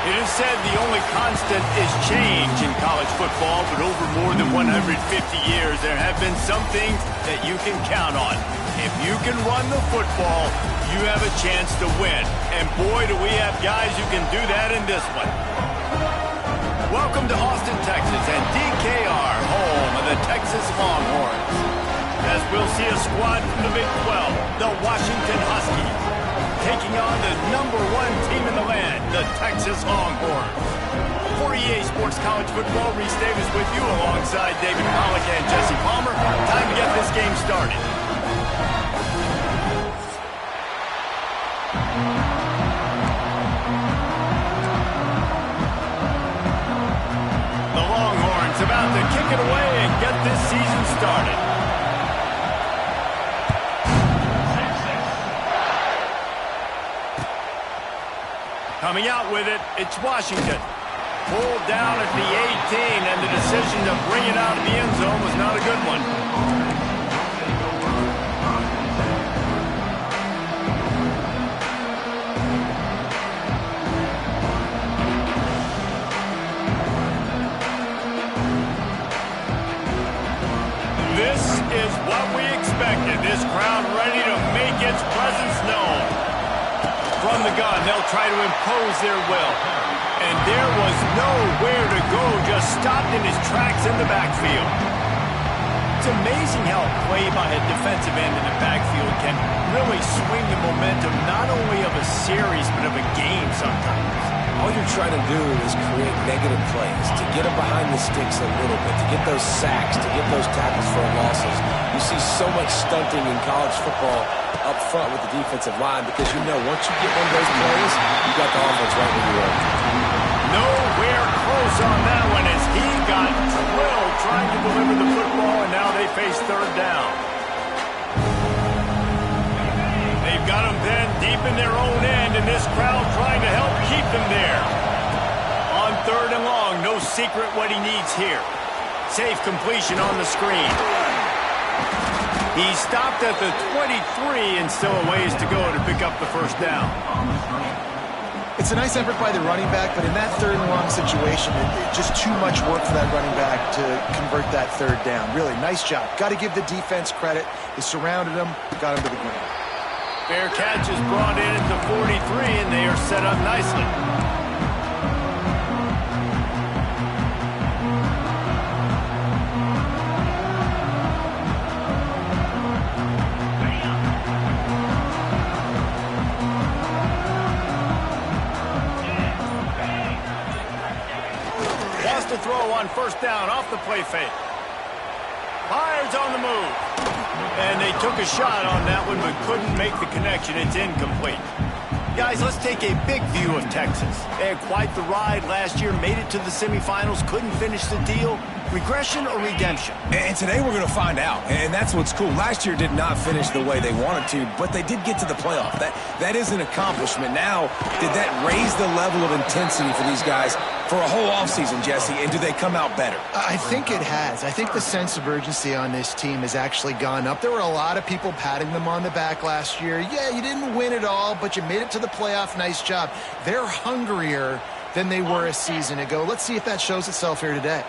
It is said the only constant is change in college football, but over more than 150 years, there have been some things that you can count on. If you can run the football, you have a chance to win. And boy, do we have guys who can do that in this one. Welcome to Austin, Texas, and DKR, home of the Texas Longhorns. As we'll see a squad from the Big 12, the Washington Huskies, taking on the #1 team in the land, the Texas Longhorns. For EA Sports College Football, Reese Davis with you alongside David Pollack and Jesse Palmer. Time to get this game started. The Longhorns about to kick it away and get this season started. Coming out with it, it's Washington. Pulled down at the 18, and the decision to bring it out of the end zone was not a good one. This is what we expected. This crowd ready to make its presence known. From the gun, they'll try to impose their will. And there was nowhere to go, just stopped in his tracks in the backfield. It's amazing how a play by a defensive end in the backfield can really swing the momentum not only of a series, but of a game sometimes. All you're trying to do is create negative plays, to get them behind the sticks a little bit, to get those sacks, to get those tackles for losses. You see so much stunting in college football up front with the defensive line because you know once you get one of those plays, you got the offense right where you are. Nowhere close on that one as he got drilled trying to deliver the football, and now they face third down. They've got them then deep in their own end, and this crowd trying to help keep them there. On third and long, no secret what he needs here. Safe completion on the screen. He stopped at the 23 and still a ways to go to pick up the first down. It's a nice effort by the running back, but in that third and long situation, just too much work for that running back to convert that third down. Really, nice job. Got to give the defense credit. They surrounded him, got him to the ground. Fair catch is brought in at the 43, and they are set up nicely. To throw on first down off the play fake. Fires on the move. And they took a shot on that one but couldn't make the connection. It's incomplete. Guys, let's take a big view of Texas. They had quite the ride last year, made it to the semifinals, couldn't finish the deal. Regression or redemption? And today we're going to find out, and that's what's cool. Last year did not finish the way they wanted to, but they did get to the playoff. That is an accomplishment. Now, did that raise the level of intensity for these guys for a whole offseason, Jesse, and do they come out better? I think it has. I think the sense of urgency on this team has actually gone up. There were a lot of people patting them on the back last year. Yeah, you didn't win it all, but you made it to the playoff. Nice job. They're hungrier than they were a season ago. Let's see if that shows itself here today.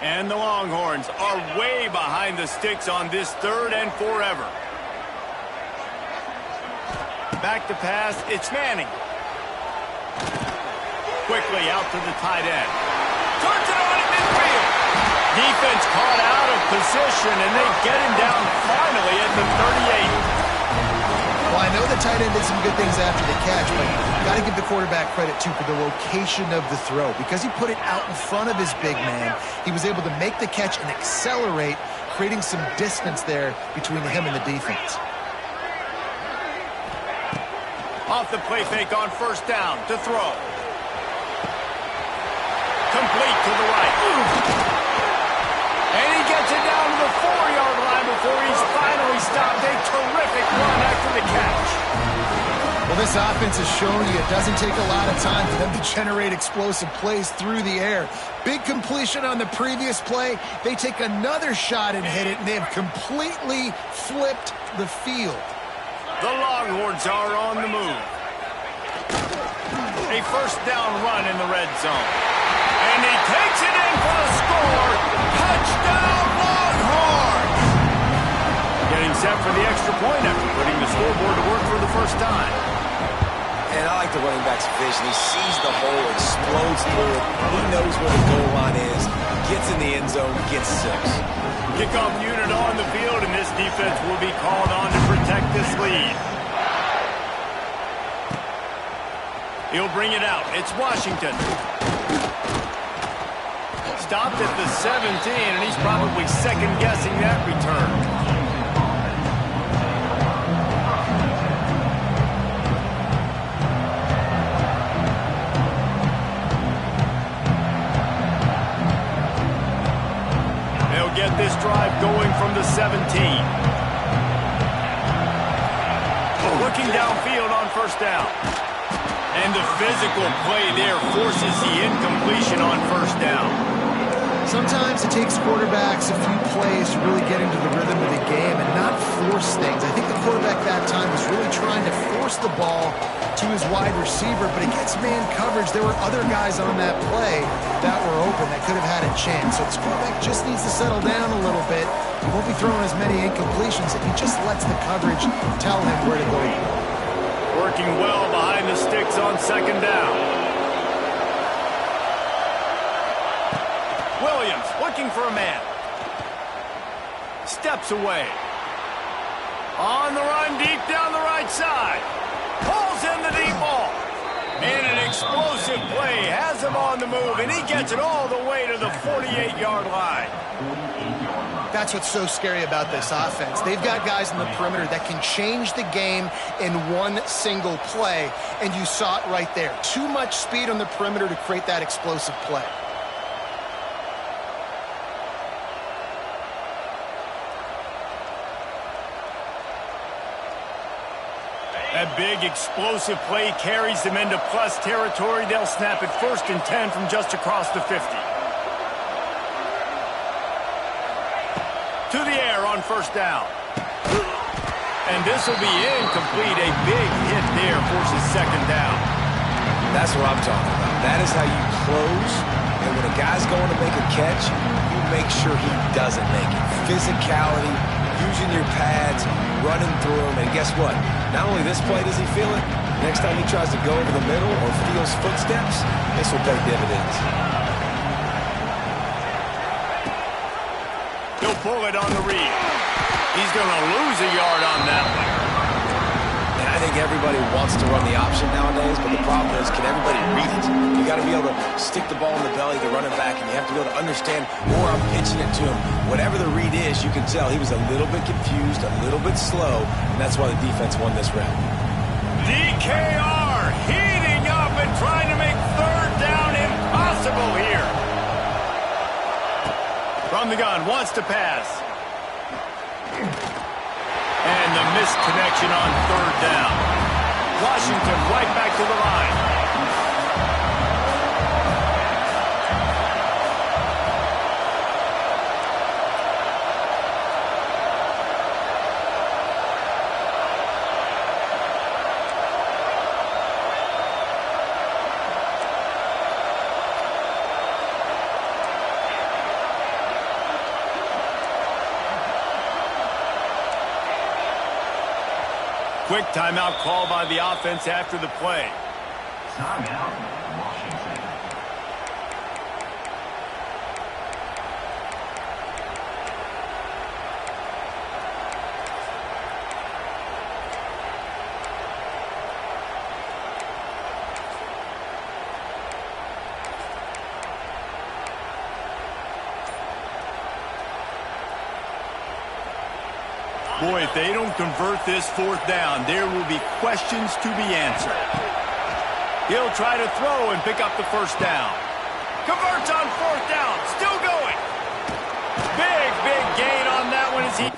And the Longhorns are way behind the sticks on this third and forever. Back to pass, it's Manning. Quickly out to the tight end. Turns it on at midfield. Defense caught out of position, and they get him down finally at the 38. Well, I know the tight end did some good things after the catch, but you got to give the quarterback credit, too, for the location of the throw. Because he put it out in front of his big man, he was able to make the catch and accelerate, creating some distance there between him and the defense. Off the play fake on first down to throw. Complete to the right. And he gets it down to the 4-yard line before he's finally stopped. A terrific run after the catch. Well, this offense has shown you it doesn't take a lot of time for them to generate explosive plays through the air. Big completion on the previous play. They take another shot and hit it, and they have completely flipped the field. The Longhorns are on the move. A first down run in the red zone. And he takes it in for the score. Touchdown, Longhorns! Getting set for the extra point after putting the scoreboard to work for the first time. And I like the running back's vision. He sees the hole, explodes through it. He knows where the goal line is, gets in the end zone, gets 6. Kickoff unit on the field, and this defense will be called on to protect this lead. He'll bring it out. It's Washington. Stopped at the 17, and he's probably second-guessing that return. Get this drive going from the 17. Looking downfield on first down. And the physical play there forces the incompletion on first down. Sometimes it takes quarterbacks a few plays to really get into the rhythm of the game and not force things. I think the quarterback that time was really trying to force the ball to his wide receiver, but against man coverage, there were other guys on that play that were open that could have had a chance. So this quarterback just needs to settle down a little bit. He won't be throwing as many incompletions if he just lets the coverage tell him where to go. Working well behind the sticks on second down. Williams looking for a man. Steps away. On the run deep down the right side. Pulls in the deep ball. And an explosive play has him on the move, and he gets it all the way to the 48-yard line. That's what's so scary about this offense. They've got guys in the perimeter that can change the game in one single play, and you saw it right there. Too much speed on the perimeter to create that explosive play. That big explosive play carries them into plus territory. They'll snap it 1st and 10 from just across the 50. To the air on first down. And this will be incomplete. A big hit there forces second down. That's what I'm talking about. That is how you close. And when a guy's going to make a catch, you make sure he doesn't make it. Physicality, using your pads, running through them. And guess what? Not only this play does he feel it, next time he tries to go over the middle or feels footsteps, this will pay dividends. He'll pull it on the read. He's going to lose a yard on that one. And I think everybody wants to run the option nowadays, but the problem is, can everybody read it? You got to be able to stick the ball in the belly of the running back, and you have to be able to understand, or I'm pitching it to him. Whatever the read is, you can tell he was a little bit confused, a little bit slow, and that's why the defense won this round. DKR heating up and trying to make third down impossible here. From the gun, wants to pass. And the missed connection on third down. Washington right back to the line. Quick timeout call by the offense after the play. Timeout, Washington. Boy, if they don't convert this fourth down, there will be questions to be answered. He'll try to throw and pick up the first down. Converts on fourth down. Still going. Big gain on that one as he...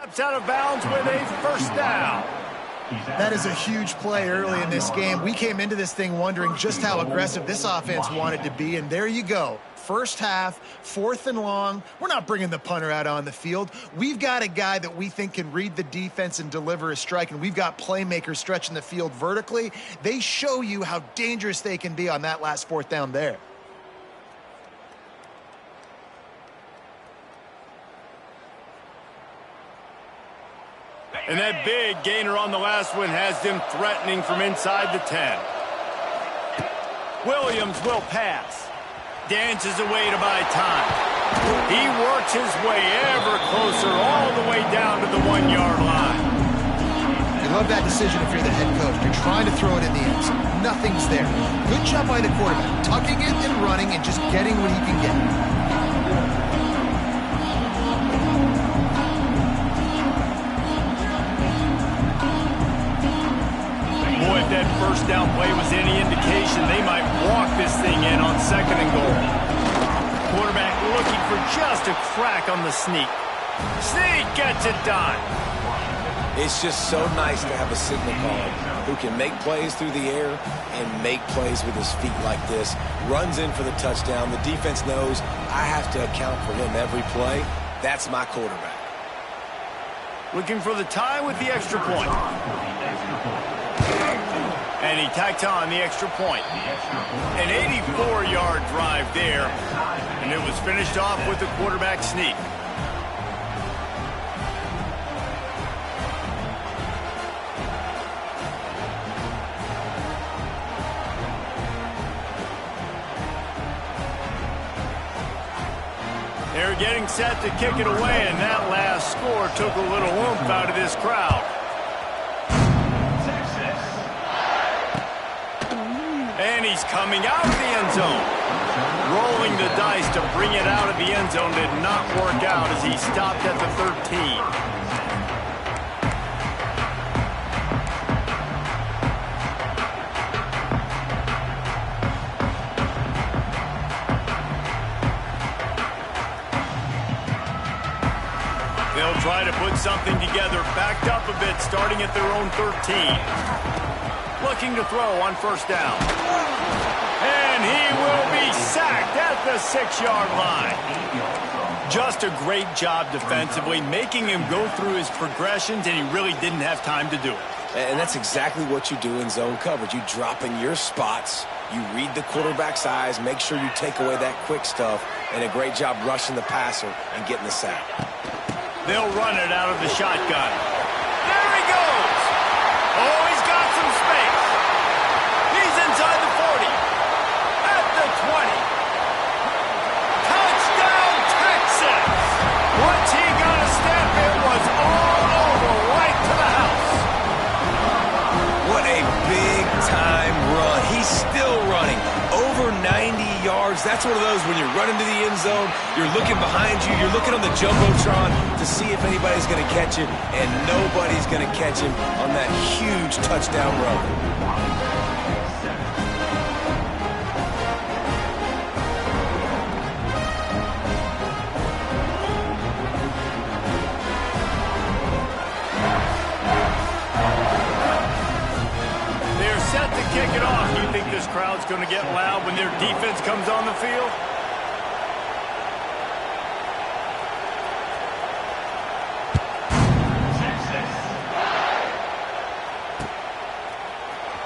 Steps out of bounds with a first down. That is a huge play early in this game. We came into this thing wondering just how aggressive this offense wanted to be, and there you go. First half, 4th and long. We're not bringing the punter out on the field. We've got a guy that we think can read the defense and deliver a strike, and we've got playmakers stretching the field vertically. They show you how dangerous they can be on that last 4th down there. And that big gainer on the last one has them threatening from inside the 10. Williams will pass. Dances away to buy time. He works his way ever closer all the way down to the 1-yard line. You love that decision if you're the head coach. You're trying to throw it in the end zone. Nothing's there. Good job by the quarterback, tucking it and running and just getting what he can get. Boy, if that first down play was any indication, they might walk this thing in on 2nd and goal. Quarterback looking for just a crack on the sneak. Sneak gets it done. It's just so nice to have a signal caller who can make plays through the air and make plays with his feet like this. Runs in for the touchdown. The defense knows I have to account for him every play. That's my quarterback. Looking for the tie with the extra point. And he tacked on the extra point. An 84-yard drive there. And it was finished off with the quarterback sneak. They're getting set to kick it away, and that last score took a little oomph out of this crowd. And he's coming out of the end zone. Rolling the dice to bring it out of the end zone did not work out as he stopped at the 13. They'll try to put something together, backed up a bit, starting at their own 13. Looking to throw on first down. And he will be sacked at the 6-yard line. Just a great job defensively, making him go through his progressions, and he really didn't have time to do it. And that's exactly what you do in zone coverage. You drop in your spots, you read the quarterback's eyes, make sure you take away that quick stuff, and a great job rushing the passer and getting the sack. They'll run it out of the shotgun. There he goes! Oh, he's got some space. He's inside the 40. At the 20. Touchdown, Texas! Once he got a step, it was all over, right to the house. What a big-time run. He's still running. Over 90 yards. That's one of those when you're running to the end zone, you're looking behind you, you're looking on the Jumbotron to see if anybody's going to catch him, and nobody's going to catch him on that huge touchdown run. Kick it off. You think this crowd's going to get loud when their defense comes on the field?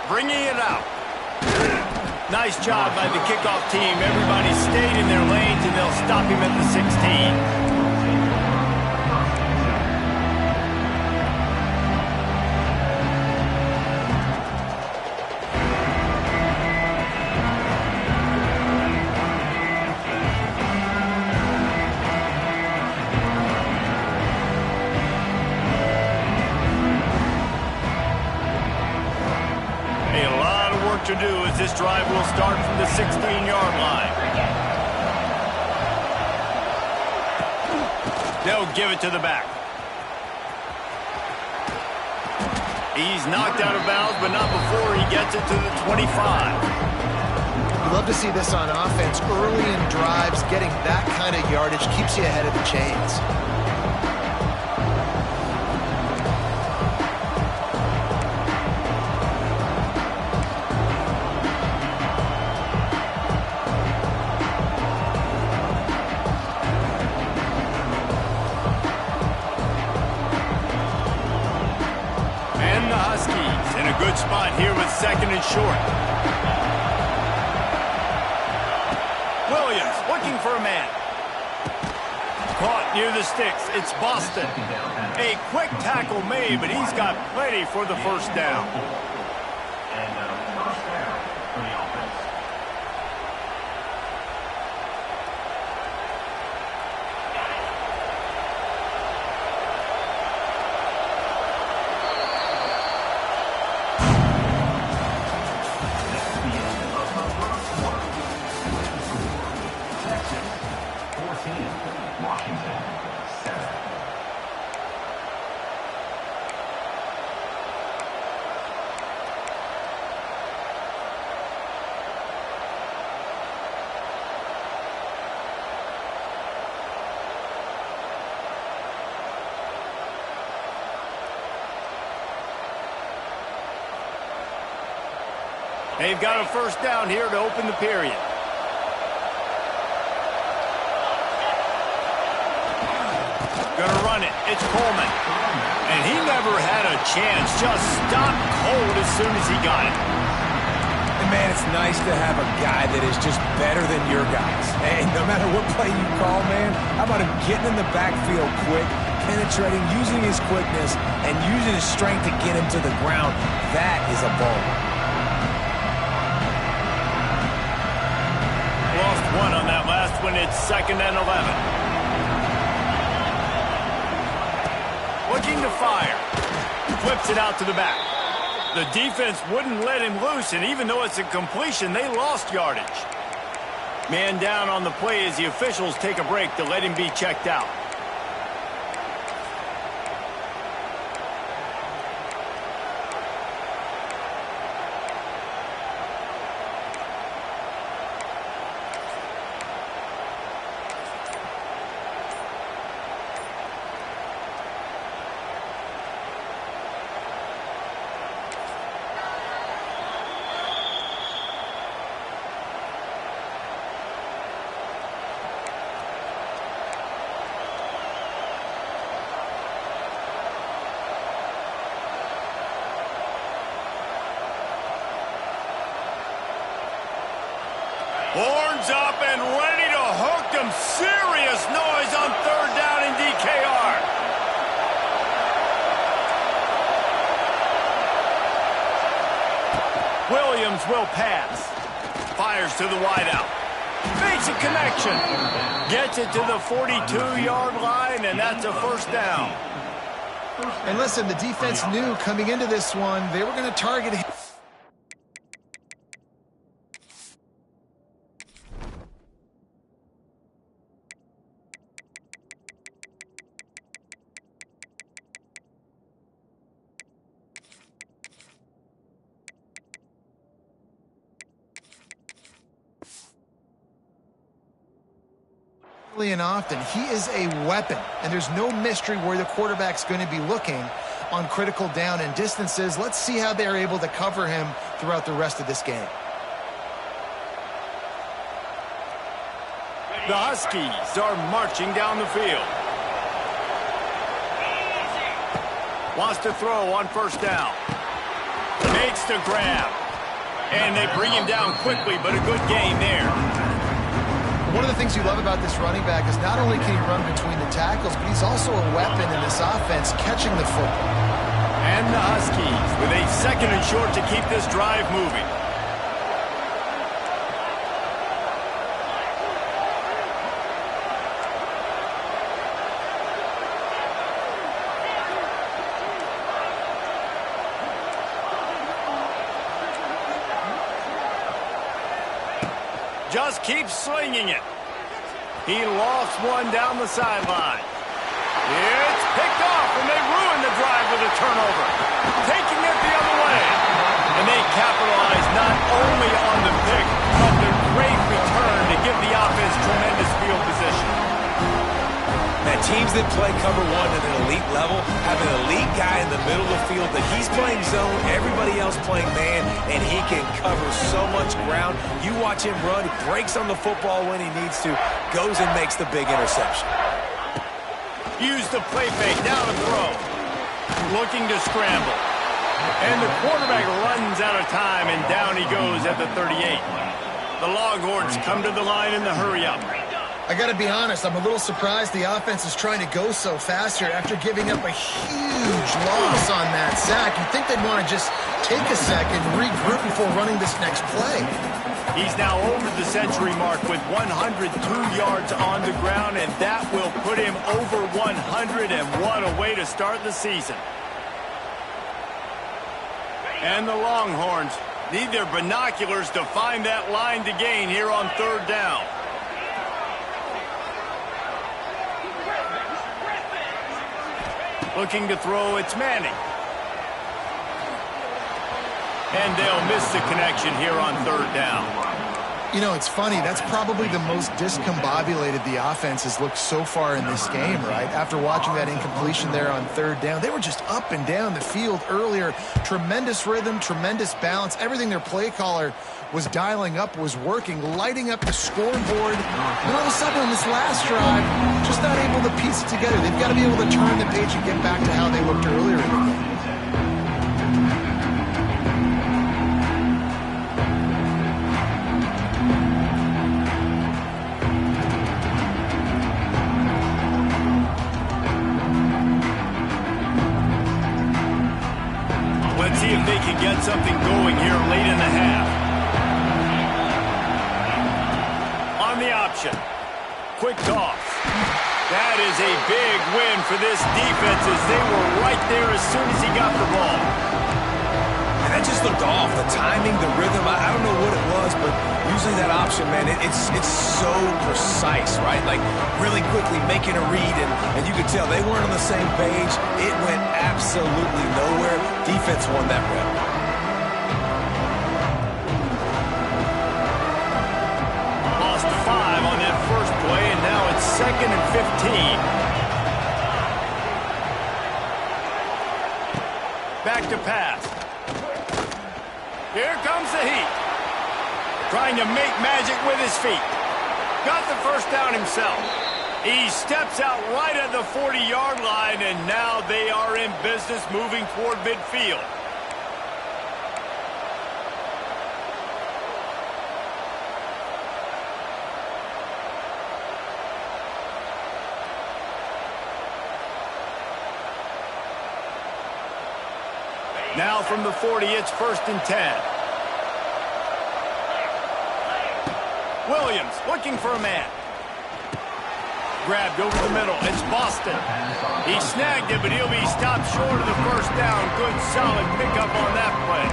Bringing it out. Nice job by the kickoff team. Everybody stayed in their lanes, and they'll stop him at the 16. To do as this drive will start from the 16-yard line. They'll give it to the back. He's knocked out of bounds, but not before he gets it to the 25. You love to see this on offense. Early in drives, getting that kind of yardage keeps you ahead of the chains. Good spot here with second and short. Williams looking for a man. Caught near the sticks. It's Boston. A quick tackle made, but he's got plenty for the first down. And first down for the offense. That's the end of the first quarter. Texas 14, Washington 7. They've got a first down here to open the period. Gonna run it. It's Coleman. And he never had a chance. Just stopped cold as soon as he got it. And man, it's nice to have a guy that is just better than your guys. Hey, no matter what play you call, man, how about him getting in the backfield quick, penetrating, using his quickness, and using his strength to get him to the ground. That is a ball. Lost one on that last one. It's 2nd and 11. Looking to fire. Flips it out to the back. The defense wouldn't let him loose, and even though it's a completion, they lost yardage. Man down on the play as the officials take a break to let him be checked out. Horns up and ready to hook them. Serious noise on 3rd down in DKR. Williams will pass. Fires to the wideout. Makes a connection. Gets it to the 42-yard line, and that's a first down. And listen, the defense knew coming into this one, they were going to target him. And often he is a weapon, and there's no mystery where the quarterback's going to be looking on critical down and distances. Let's see how they're able to cover him throughout the rest of this game. The Huskies are marching down the field. Wants to throw on first down. Makes the grab. And they bring him down quickly, but a good gain there. One of the things you love about this running back is not only can he run between the tackles, but he's also a weapon in this offense catching the football. And the Huskies with a 2nd and short to keep this drive moving. Just keeps slinging it. He lost one down the sideline. It's picked off, and they ruin the drive with a turnover. Taking it the other way. And they capitalize not only on the pick, but the great return to give the offense tremendous field position. Now, teams that play cover one at an elite level have an elite guy in the middle of the field that he's playing zone, everybody else playing man, and he can cover so much ground. You watch him run, he breaks on the football when he needs to, goes and makes the big interception. Use the play fake, down to throw. Looking to scramble. And the quarterback runs out of time, and down he goes at the 38. The Longhorns come to the line in the hurry-up. I got to be honest, I'm a little surprised the offense is trying to go so fast here after giving up a huge loss on that sack. You'd think they'd want to just take a second, regroup before running this next play. He's now over the century mark with 102 yards on the ground, and that will put him over 100, and what a way to start the season. And the Longhorns need their binoculars to find that line to gain here on third down. Looking to throw, it's Manning. And they'll miss the connection here on third down. You know, it's funny. That's probably the most discombobulated the offense has looked so far in this game, right? After watching that incompletion there on third down, they were just up and down the field earlier. Tremendous rhythm, tremendous balance. Everything their play caller was dialing up was working, lighting up the scoreboard. And all of a sudden on this last drive, just not able to piece it together. They've got to be able to turn the page and get back to how they looked earlier in the game. Let's see if they can get something going here late in the half. On the option. Quick toss. That is a big win for this defense as they were right there as soon as he got the ball. And that just looked off. The timing, the rhythm, I don't know what it was, but usually that option, man, it's so precise, right? Like really quickly making a read, and you could tell they weren't on the same page. It went absolutely nowhere. Defense won that rep. Lost 5 on that first play, and now it's 2nd and 15. Back to pass. Here comes the heat. Trying to make magic with his feet. Got the first down himself. He steps out right at the 40-yard line, and now they are in business moving toward midfield. Now from the 40, it's 1st and 10. Williams looking for a man. Grabbed over the middle. It's Boston. He snagged it, but he'll be stopped short of the first down. Good, solid pickup on that play.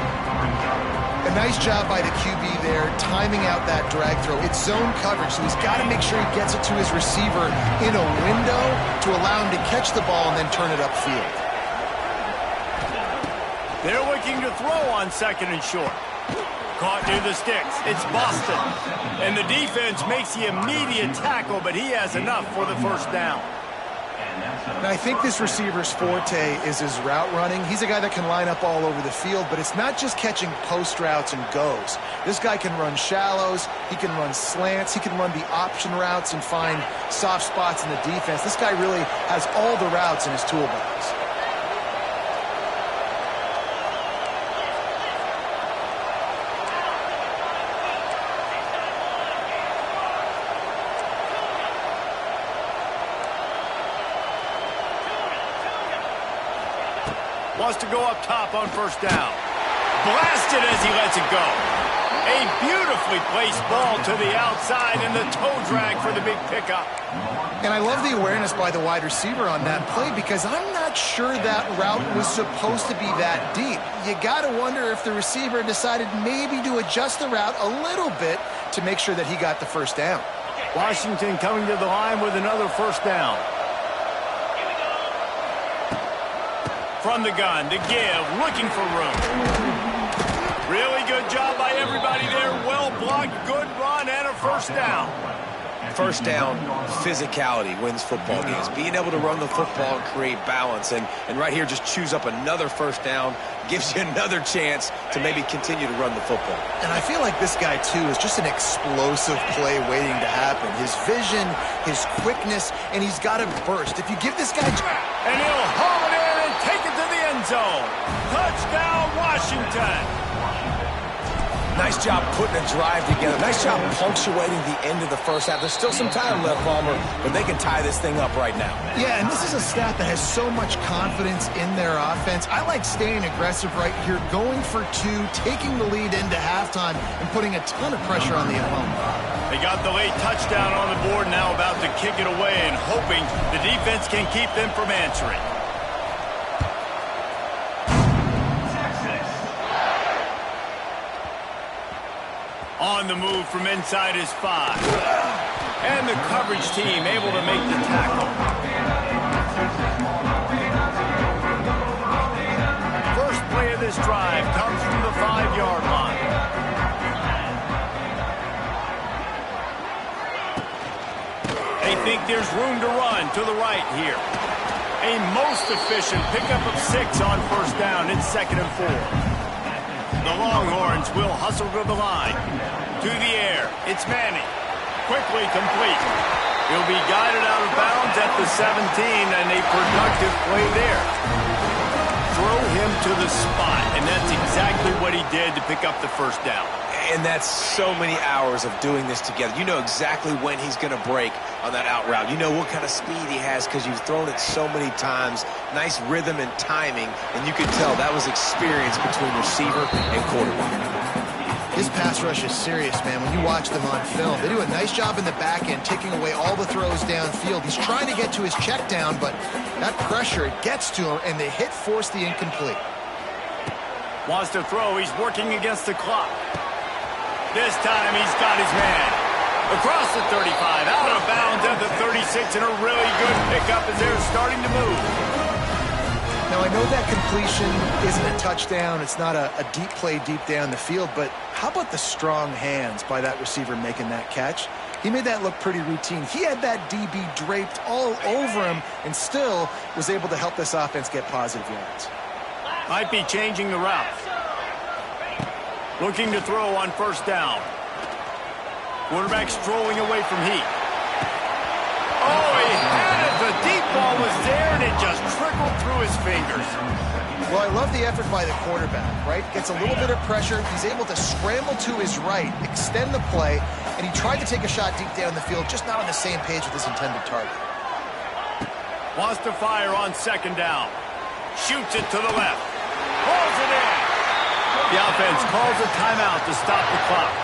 A nice job by the QB there, timing out that drag throw. It's zone coverage, so he's got to make sure he gets it to his receiver in a window to allow him to catch the ball and then turn it upfield. They're looking to throw on 2nd and short. Caught near the sticks. It's Boston. And the defense makes the immediate tackle, but he has enough for the first down. And I think this receiver's forte is his route running. He's a guy that can line up all over the field, but it's not just catching post routes and goes. This guy can run shallows. He can run slants. He can run the option routes and find soft spots in the defense. This guy really has all the routes in his toolbox. Wants to go up top on first down. Blasted as he lets it go. A beautifully placed ball to the outside and the toe drag for the big pickup. And I love the awareness by the wide receiver on that play because I'm not sure that route was supposed to be that deep. You got to wonder if the receiver decided maybe to adjust the route a little bit to make sure that he got the first down. Washington coming to the line with another first down. From the gun, to give, looking for room. Really good job by everybody there. Well blocked, good run, and a first down. First down, physicality wins football games. Being able to run the football and create balance. And right here, just choose up another first down, gives you another chance to maybe continue to run the football. And I feel like this guy, too, is just an explosive play waiting to happen. His vision, his quickness, and he's got a burst. If you give this guy... And he'll haul it in and take it to the end zone. Touchdown, Washington. Nice job putting a drive together. Nice job punctuating the end of the first half. There's still some time left, Palmer, but they can tie this thing up right now. Yeah, and this is a staff that has so much confidence in their offense. I like staying aggressive right here, going for two, taking the lead into halftime, and putting a ton of pressure on the opponent. They got the late touchdown on the board, now about to kick it away and hoping the defense can keep them from answering. On the move from inside his 5. And the coverage team able to make the tackle. First play of this drive comes from the 5-yard line. They think there's room to run to the right here. A most efficient pickup of 6 on first down. It's 2nd and 4. The Longhorns will hustle to the line. To the air. It's Manning. Quickly complete. He'll be guided out of bounds at the 17, and a productive play there. Throw him to the spot, and that's exactly what he did to pick up the first down. And that's so many hours of doing this together. You know exactly when he's going to break on that out route. You know what kind of speed he has because you've thrown it so many times. Nice rhythm and timing, and you could tell that was experience between receiver and quarterback. His pass rush is serious, man. When you watch them on film, they do a nice job in the back end, taking away all the throws downfield. He's trying to get to his check down, but that pressure, it gets to him, and the hit forced the incomplete. Wants to throw. He's working against the clock. This time he's got his man. Across the 35, out of bounds at the 36, and a really good pickup as they're starting to move. Now, I know that completion isn't a touchdown. It's not a deep play deep down the field, but how about the strong hands by that receiver making that catch? He made that look pretty routine. He had that DB draped all over him and still was able to help this offense get positive yards. Might be changing the route. Looking to throw on first down. Quarterback strolling away from heat. Oh, he had it. The deep ball was there, and it just trickled through his fingers. Well, I love the effort by the quarterback, right? Gets a little bit of pressure. He's able to scramble to his right, extend the play, and he tried to take a shot deep down the field, just not on the same page with his intended target. Wants to fire on second down. Shoots it to the left. Pulls it in. The offense calls a timeout to stop the clock.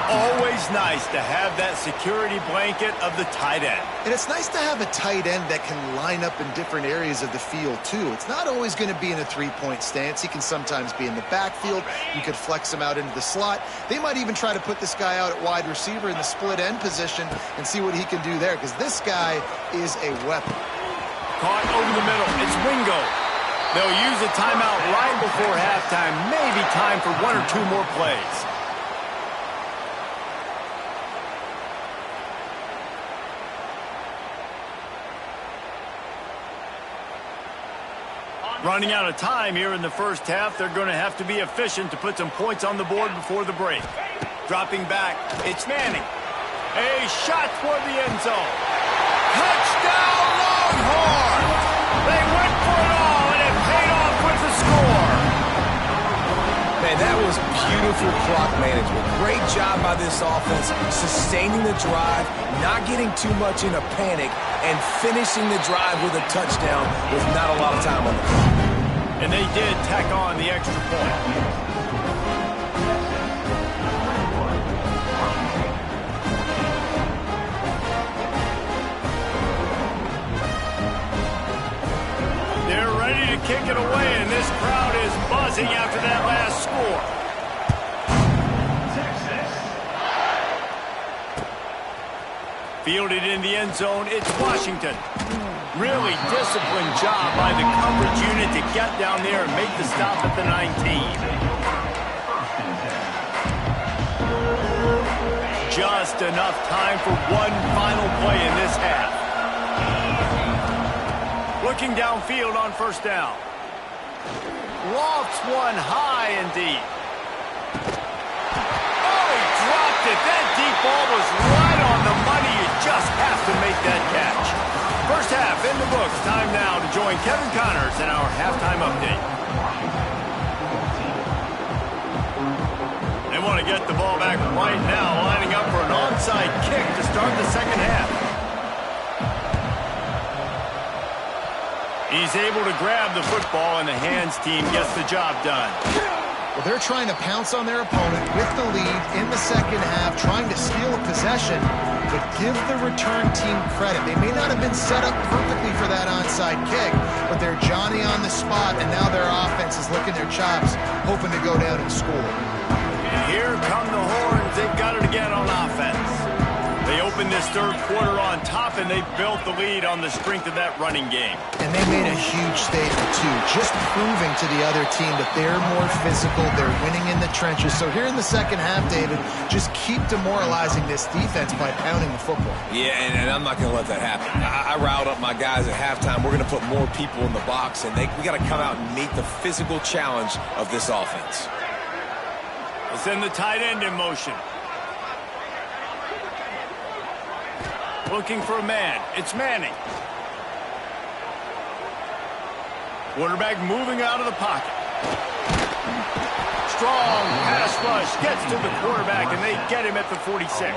Always nice to have that security blanket of the tight end. And it's nice to have a tight end that can line up in different areas of the field, too. It's not always going to be in a three-point stance. He can sometimes be in the backfield. You could flex him out into the slot. They might even try to put this guy out at wide receiver in the split end position and see what he can do there, because this guy is a weapon. Caught over the middle. It's Wingo. They'll use a timeout right before halftime. Maybe time for 1 or 2 more plays. Running out of time here in the first half. They're going to have to be efficient to put some points on the board before the break. Dropping back, it's Manning. A shot toward the end zone. Touchdown, Longhorns! They went for it all, and it paid off with the score. Man, that was beautiful clock management. Great job by this offense, sustaining the drive, not getting too much in a panic, and finishing the drive with a touchdown with not a lot of time on the clock. And they did tack on the extra point. They're ready to kick it away, and this crowd is buzzing after that last score. Fielded in the end zone, it's Washington. Really disciplined job by the coverage unit to get down there and make the stop at the 19. Just enough time for one final play in this half. Looking downfield on first down. Lofts one high and deep. Oh, he dropped it. That deep ball was right on the money. You just have to make that catch. First half in the books. Time now to join Kevin Connors in our halftime update. to get the ball back right now, lining up for an onside kick to start the second half. He's able to grab the football, and the hands team gets the job done. Well, they're trying to pounce on their opponent with the lead in the second half, trying to steal a possession, but give the return team credit. They may not have been set up perfectly for that onside kick, but they're Johnny on the spot, and now their offense is licking their chops, hoping to go down and score. And here come the horns. They've got it again on offense. They opened this third quarter on top, and they built the lead on the strength of that running game. And they made a huge statement, too, just proving to the other team that they're more physical, they're winning in the trenches. So here in the second half, David, just keep demoralizing this defense by pounding the football. Yeah, and I'm not going to let that happen. I riled up my guys at halftime. We're going to put more people in the box, and we got to come out and meet the physical challenge of this offense. We'll send the tight end in motion. Looking for a man. It's Manning. Quarterback moving out of the pocket. Strong pass rush gets to the quarterback, and they get him at the 46.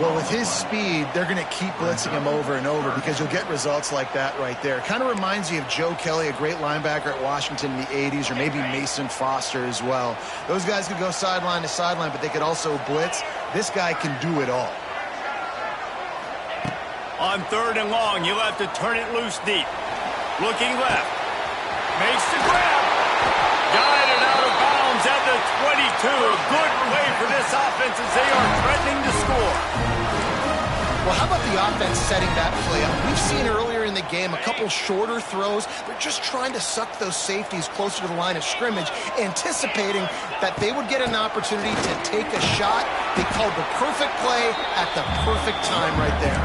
Well, with his speed, they're going to keep blitzing him over and over because you'll get results like that right there. Kind of reminds you of Joe Kelly, a great linebacker at Washington in the 80s, or maybe Mason Foster as well. Those guys could go sideline to sideline, but they could also blitz. This guy can do it all. On third and long, you'll have to turn it loose deep. Looking left. Makes the grab. Guided out of bounds at the 22. A good play for this offense as they are threatening to score. Well, how about the offense setting that play up? We've seen earlier in the game a couple shorter throws. They're just trying to suck those safeties closer to the line of scrimmage, anticipating that they would get an opportunity to take a shot. They called the perfect play at the perfect time right there.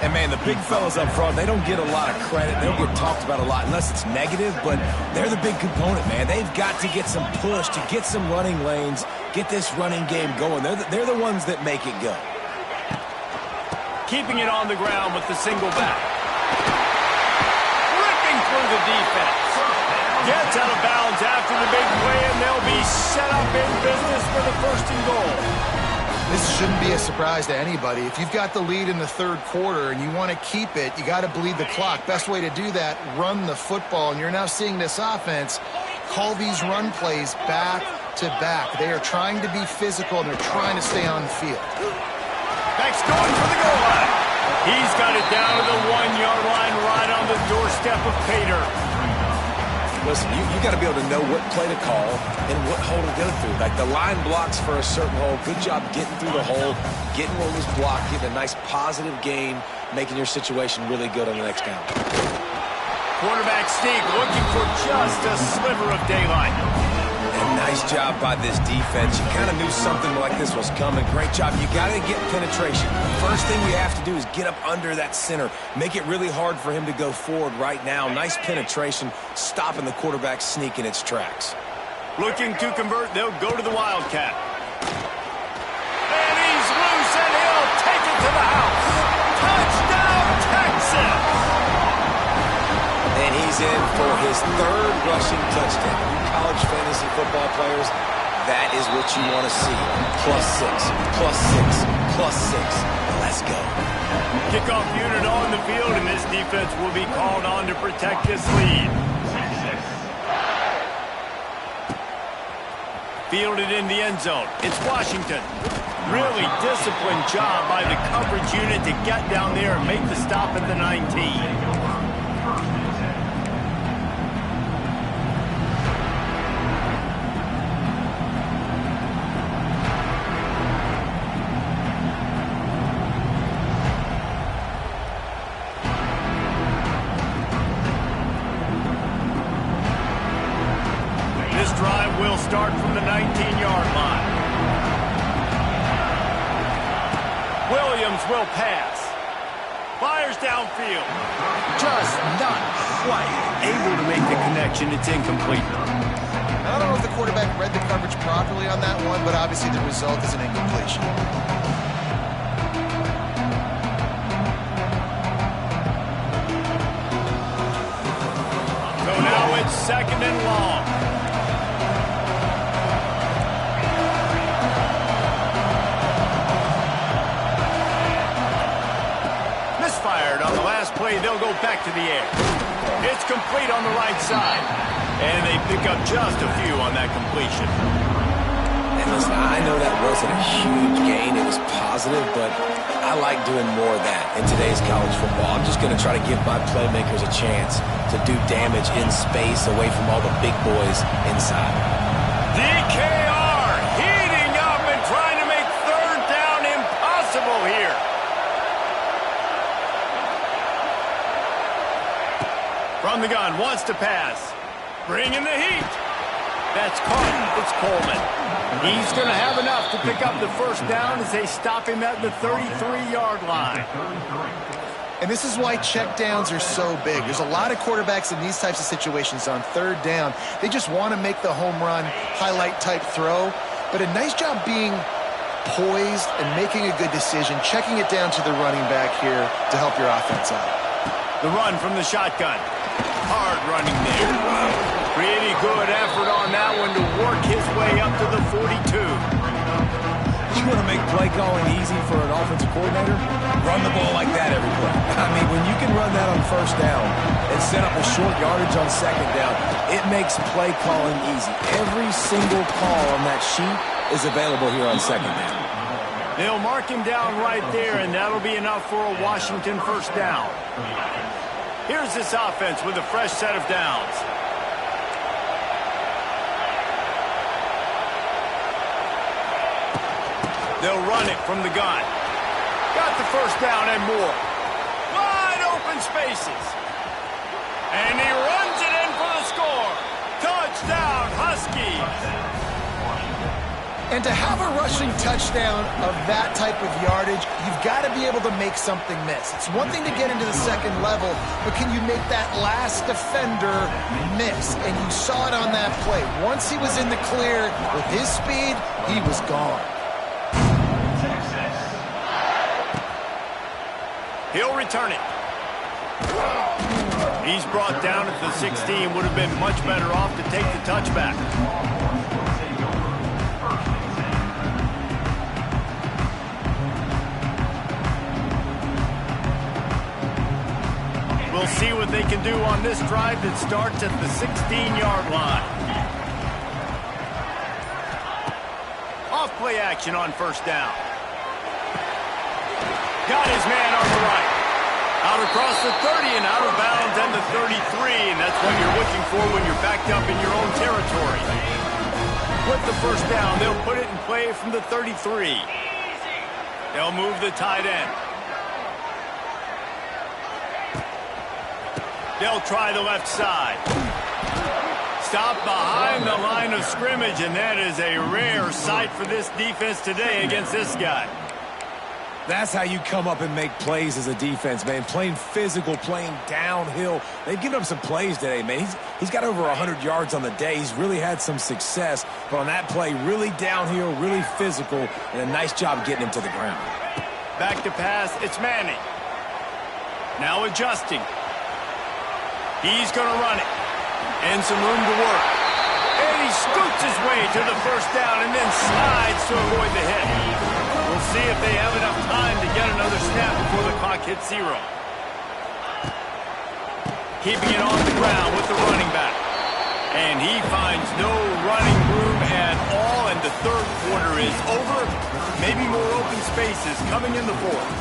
And, man, the big fellas up front, they don't get a lot of credit. They don't get talked about a lot unless it's negative, but they're the big component, man. They've got to get some push, to get some running lanes, get this running game going. They're the ones that make it go. Keeping it on the ground with the single back. Ripping through the defense. Gets out of bounds after the big play, and they'll be set up in business for the first and goal. This shouldn't be a surprise to anybody. If you've got the lead in the third quarter and you want to keep it, you got to bleed the clock. Best way to do that, run the football. And you're now seeing this offense call these run plays back to back. They are trying to be physical, and they're trying to stay on the field. Beck's going for the goal line. He's got it down to the 1-yard line, right on the doorstep of Pater. Listen, you got to be able to know what play to call and what hole to go through. Like the line blocks for a certain hole. Good job getting through the hole, getting where it was blocked, getting a nice positive game, making your situation really good on the next down. Quarterback sneak, looking for just a sliver of daylight. And nice job by this defense. You kind of knew something like this was coming. Great job. You got to get penetration. First thing you have to do is get up under that center. Make it really hard for him to go forward right now. Nice penetration, stopping the quarterback sneak in its tracks. Looking to convert, they'll go to the Wildcat. And he's loose, and he'll take it to the house. Touchdown, Texas! And he's in for his third rushing touchdown. You college fantasy football players, that is what you want to see. +6, +6, +6. Let's go. Kickoff unit on the field, and this defense will be called on to protect this lead. Fielded in the end zone. It's Washington. Really disciplined job by the coverage unit to get down there and make the stop at the 19. Will start from the 19-yard line. Williams will pass. Fires downfield. Just not quite able to make the connection. It's incomplete. I don't know if the quarterback read the coverage properly on that one, but obviously the result is an incompletion. So now it's second and long. they'll go back to the air. It's complete on the right side. And they pick up just a few on that completion. And listen, I know that wasn't a huge gain. It was positive, but I like doing more of that in today's college football. I'm just going to try to give my playmakers a chance to do damage in space away from all the big boys inside. DKR heating up and trying to make third down impossible here. From the gun, wants to pass. Bringing the heat. That's caught. It's Coleman. He's going to have enough to pick up the first down as they stop him at the 33-yard line. And this is why checkdowns are so big. There's a lot of quarterbacks in these types of situations on third down. They just want to make the home run, highlight-type throw. But a nice job being poised and making a good decision, checking it down to the running back here to help your offense out. The run from the shotgun. Hard running there. Pretty good effort on that one to work his way up to the 42. You want to make play calling easy for an offensive coordinator? Run the ball like that every play. I mean, when you can run that on first down and set up a short yardage on second down, it makes play calling easy. Every single call on that sheet is available here on second down. They'll mark him down right there, and that'll be enough for a Washington first down. Here's this offense with a fresh set of downs. They'll run it from the gun. Got the first down and more. Wide open spaces. And he runs it in for the score. Touchdown, Huskies. And to have a rushing touchdown of that type of yardage, you've got to be able to make something miss. It's one thing to get into the second level, but can you make that last defender miss? And you saw it on that play. Once he was in the clear with his speed, he was gone. He'll return it. He's brought down at the 16. Would have been much better off to take the touchback. We'll see what they can do on this drive that starts at the 16-yard line. Off play action on first down. Got his man on the right. Out across the 30 and out of bounds at the 33, and that's what you're looking for when you're backed up in your own territory. With the first down, they'll put it in play from the 33. They'll move the tight end. They'll try the left side. Stop behind the line of scrimmage, and that is a rare sight for this defense today against this guy. That's how you come up and make plays as a defense, man. Playing physical, playing downhill. They've given up some plays today, man. He's got over 100 yards on the day. He's really had some success. But on that play, really downhill, really physical, and a nice job getting him to the ground. Back to pass, it's Manning. Now adjusting. He's going to run it. And some room to work. And he scoots his way to the first down and then slides to avoid the hit. We'll see if they have enough time to get another snap before the clock hits 0. Keeping it on the ground with the running back. And he finds no running room at all, and the third quarter is over. Maybe more open spaces coming in the fourth.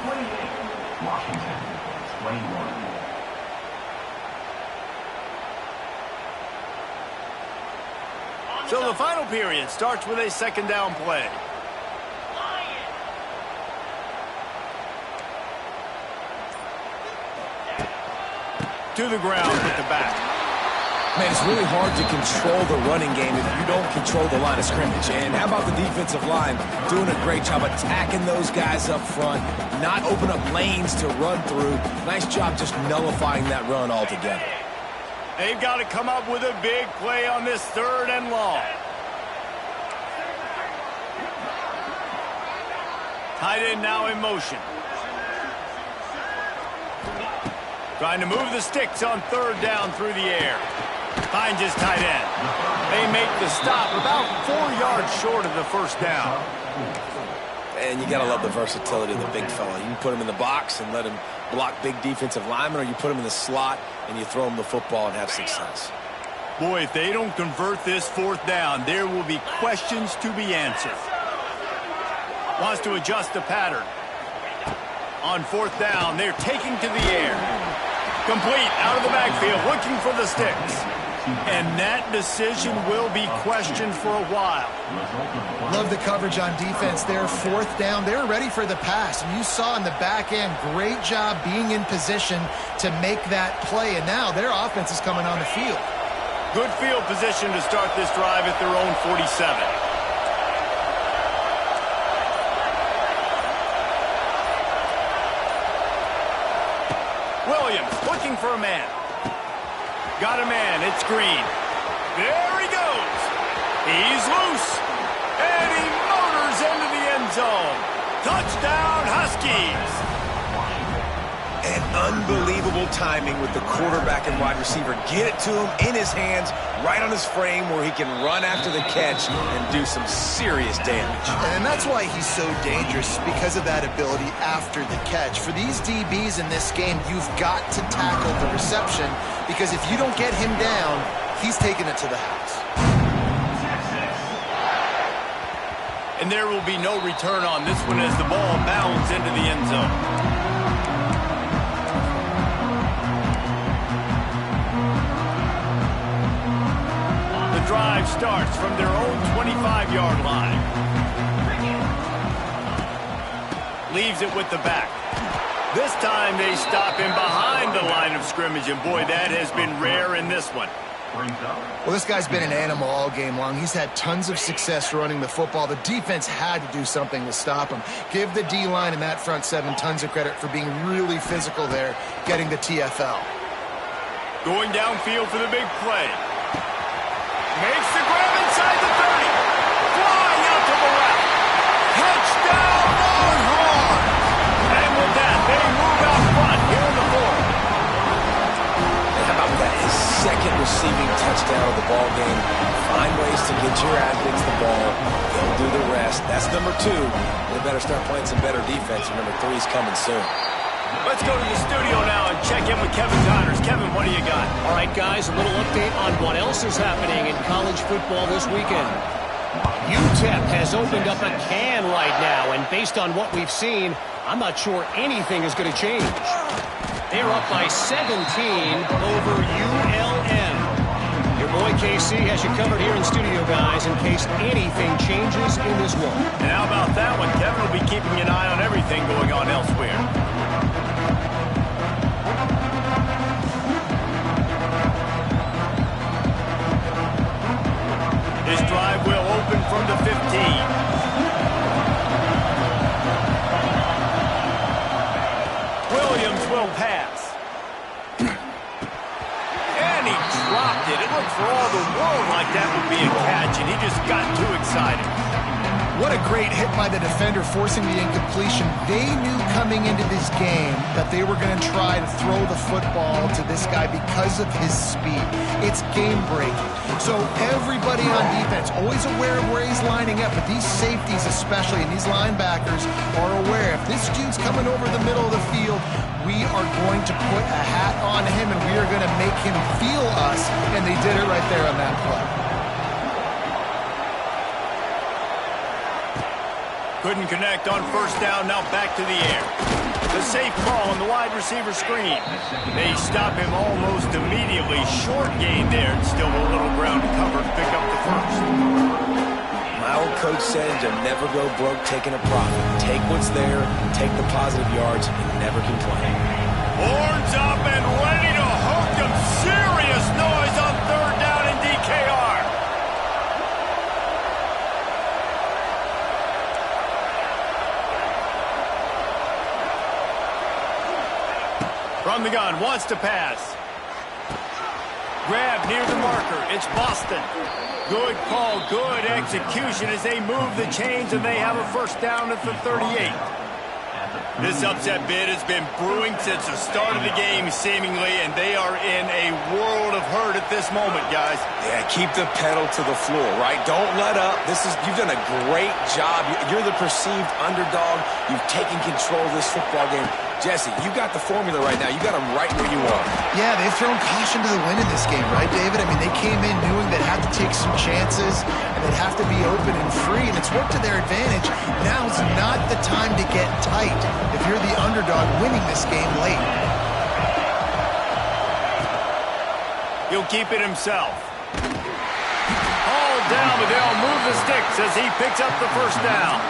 28, Washington, 21. So the final period starts with a second down play. To the ground with the back. Man, it's really hard to control the running game if you don't control the line of scrimmage. And how about the defensive line doing a great job attacking those guys up front, not open up lanes to run through. Nice job just nullifying that run altogether. They've got to come up with a big play on this third and long. Tight end now in motion. Trying to move the sticks on third down through the air. Finds his tight end. They make the stop about 4 yards short of the first down. And you got to love the versatility of the big fella. You can put him in the box and let him block big defensive linemen, or you put him in the slot and you throw him the football and have success. Boy, if they don't convert this fourth down, there will be questions to be answered. Wants to adjust the pattern. On fourth down, they're taking to the air. Complete out of the backfield, looking for the sticks. And that decision will be questioned for a while. Love the coverage on defense there. Fourth down, they're ready for the pass. And you saw in the back end, great job being in position to make that play. And now their offense is coming on the field. Good field position to start this drive at their own 47. Williams looking for a man. Got a man. It's Green. There he goes. He's loose. And he motors into the end zone. Touchdown, Huskies. And unbelievable timing with the quarterback and wide receiver. Get it to him in his hands, right on his frame where he can run after the catch and do some serious damage. And that's why he's so dangerous, because of that ability after the catch. For these DBs in this game, you've got to tackle the reception, because if you don't get him down, he's taking it to the house. And there will be no return on this one as the ball bounds into the end zone. Drive starts from their own 25-yard line. Leaves it with the back. This time they stop him behind the line of scrimmage, and boy, that has been rare in this one. Well, this guy's been an animal all game long. He's had tons of success running the football. The defense had to do something to stop him. Give the D-line and that front seven tons of credit for being really physical there, getting the TFL. Going downfield for the big play. Makes the grab inside the 30. Flying out to the left. Touchdown, Longhorns! And with that, they move out front here in the fourth. And how about that? His second receiving touchdown of the ball game. Find ways to get your athletes the ball. They'll do the rest. That's number 2. They better start playing some better defense. And number 3 is coming soon. Let's go to the studio now and check in with Kevin Connors. Kevin, what do you got? All right, guys, a little update on what else is happening in college football this weekend. UTEP has opened up a can right now, and based on what we've seen, I'm not sure anything is going to change. They're up by 17 over ULM. Your boy KC has you covered here in studio, guys, in case anything changes in this one. And how about that one? Kevin will be keeping an eye on everything going on elsewhere. This drive will open from the 15. Williams will pass. And he dropped it. It looked for all the world like that would be a catch, and he just got too excited. What a great hit by the defender, forcing the incompletion. They knew coming into this game that they were going to try to throw the football to this guy because of his speed. It's game-breaking. So everybody on defense, always aware of where he's lining up, but these safeties especially, and these linebackers are aware. If this dude's coming over the middle of the field, we are going to put a hat on him, and we are going to make him feel us, and they did it right there on that play. Couldn't connect on first down, now back to the air. The safe call on the wide receiver screen. They stop him almost immediately. Short gain there, and still a little ground to cover to pick up the first. My old coach said you'll never go broke taking a profit. Take what's there, take the positive yards, and never complain. Horns up and ready to hook them. Serious noise on third down in DKR. From the gun, wants to pass. Grab near the marker. It's Boston. Good call, good execution as they move the chains, and they have a first down at the 38. This upset bid has been brewing since the start of the game, seemingly, and they are in a world of hurt at this moment, guys. Yeah, keep the pedal to the floor, right? Don't let up. You've done a great job. You're the perceived underdog. You've taken control of this football game. Jesse, you got the formula right now. You got them right where you want. Yeah, they've thrown caution to the wind in this game, right, David? I mean, they came in knowing they'd have to take some chances, and they'd have to be open and free, and it's worked to their advantage. Now is not the time to get tight if you're the underdog winning this game late. He'll keep it himself. Hauled down, but they'll move the sticks as he picks up the first down.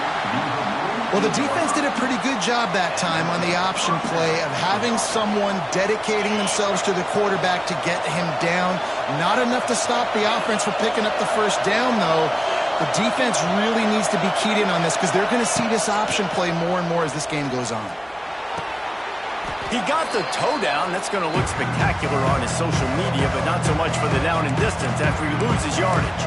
Well, the defense did a pretty good job that time on the option play of having someone dedicating themselves to the quarterback to get him down. Not enough to stop the offense from picking up the first down, though. The defense really needs to be keyed in on this because they're going to see this option play more and more as this game goes on. He got the toe down. That's going to look spectacular on his social media, but not so much for the down and distance after he loses yardage.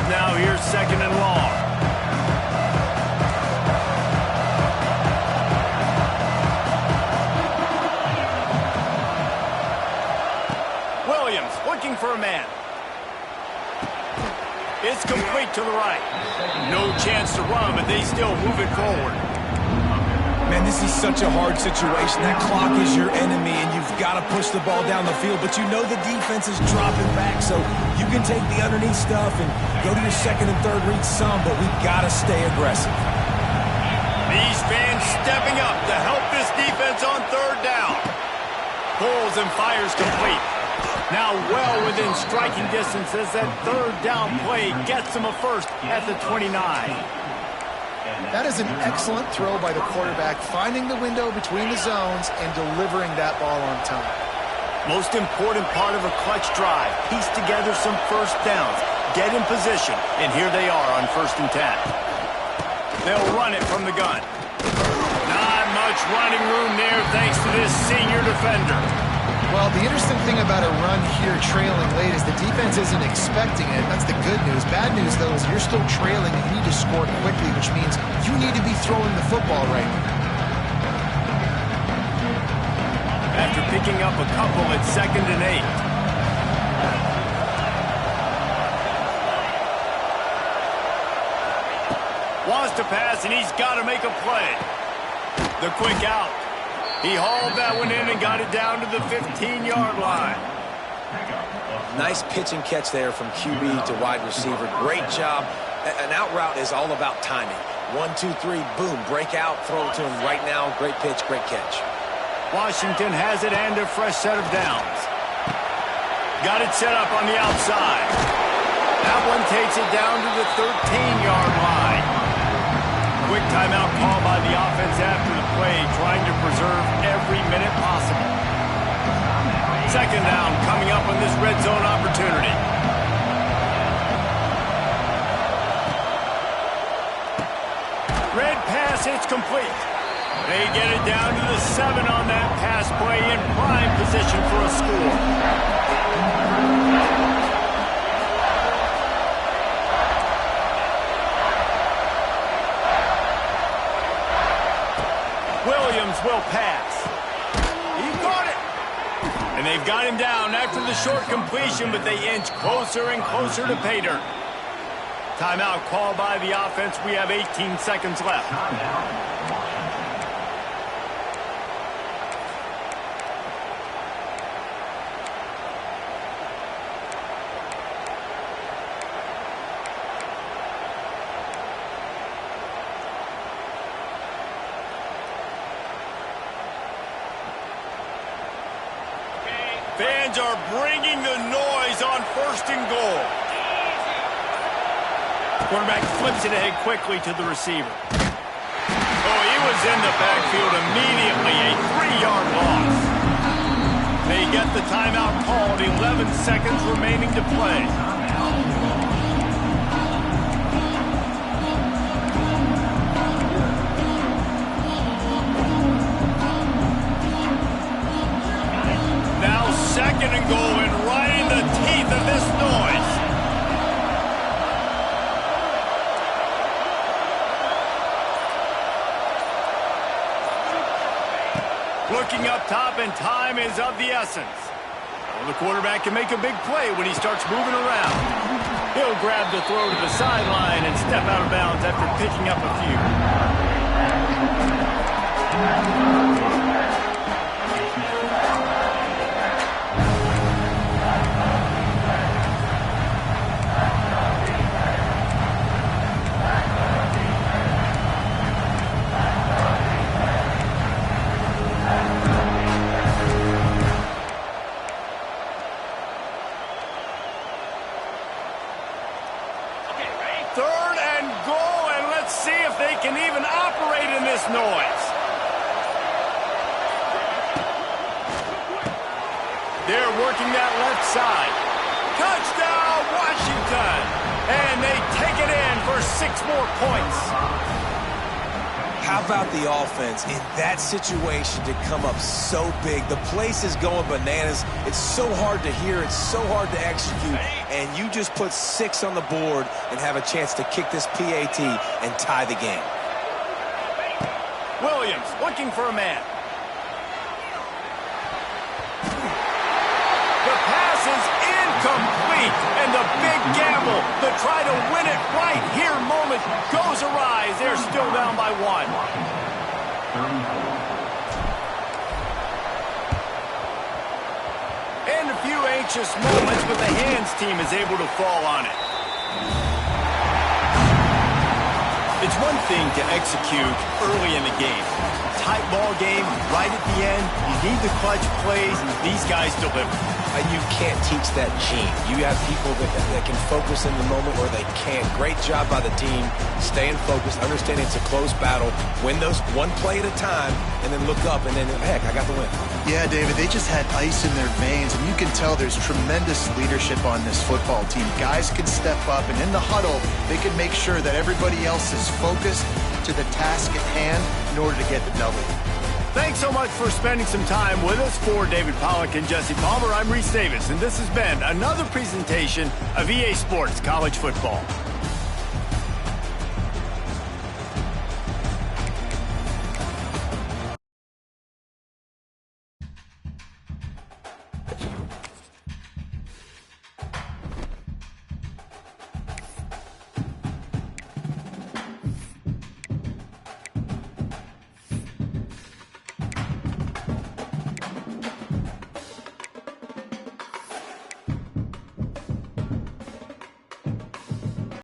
Now here's second and long. Williams looking for a man. It's complete to the right. No chance to run, but they still move it forward. Man, this is such a hard situation. That clock is your enemy, and you've got to push the ball down the field, but you know the defense is dropping back, so you can take the underneath stuff and go to your second and third read some, but we've got to stay aggressive. These fans stepping up to help this defense on third down. Pulls and fires complete. Now well within striking distance as that third down play gets him a first at the 29. That is an excellent throw by the quarterback, finding the window between the zones and delivering that ball on time. Most important part of a clutch drive, piece together some first downs, get in position, and here they are on 1st and 10. They'll run it from the gun. Not much running room there thanks to this senior defender. Well, the interesting thing about a run here trailing late is the defense isn't expecting it. That's the good news. Bad news, though, is you're still trailing and you need to score quickly, which means you need to be throwing the football right now. After picking up a couple at 2nd and 8. Wants to pass, and he's got to make a play. The quick out. He hauled that one in and got it down to the 15-yard line. Nice pitch and catch there from QB to wide receiver. Great job. An out route is all about timing. 1, 2, 3, boom, break out, throw it to him right now. Great pitch, great catch. Washington has it and a fresh set of downs. Got it set up on the outside. That one takes it down to the 13-yard line. Quick timeout call by the offense after the play, trying to preserve every minute possible. 2nd down coming up on this red zone opportunity. Red pass, it's complete. They get it down to the 7 on that pass play in prime position for a score. Williams will pass. He caught it. And they've got him down after the short completion, but they inch closer and closer to pay dirt. Timeout called by the offense. We have 18 seconds left. Fans are bringing the noise on 1st and goal. Quarterback flips it ahead quickly to the receiver. Oh, he was in the backfield immediately, a 3-yard loss. They get the timeout called, 11 seconds remaining to play. Looking up top, and time is of the essence. Well, the quarterback can make a big play when he starts moving around. He'll grab the throw to the sideline and step out of bounds after picking up a few. Third and goal, and let's see if they can even operate in this noise. They're working that left side. Touchdown, Washington! And they take it in for 6 more points. How about the offense in that situation to come up so big? The place is going bananas. It's so hard to hear. It's so hard to execute. And you just put 6 on the board and have a chance to kick this PAT and tie the game. Williams looking for a man. The pass is incomplete. And the big gamble to try to win it right here moment goes awry. They're still down by 1. And a few anxious moments, but the hands team is able to fall on it. It's one thing to execute early in the game. Tight ball game, right at the end. You need the clutch plays. These guys deliver. You can't teach that gene. You have people that can focus in the moment or they can't. Great job by the team, staying focused, understanding it's a close battle, win those one play at a time, and then look up and then, heck, I got the win. Yeah, David, they just had ice in their veins, and you can tell there's tremendous leadership on this football team. Guys can step up, and in the huddle, they can make sure that everybody else is focused to the task at hand in order to get the W. Thanks so much for spending some time with us. For David Pollack and Jesse Palmer, I'm Reese Davis, and this has been another presentation of EA Sports College Football.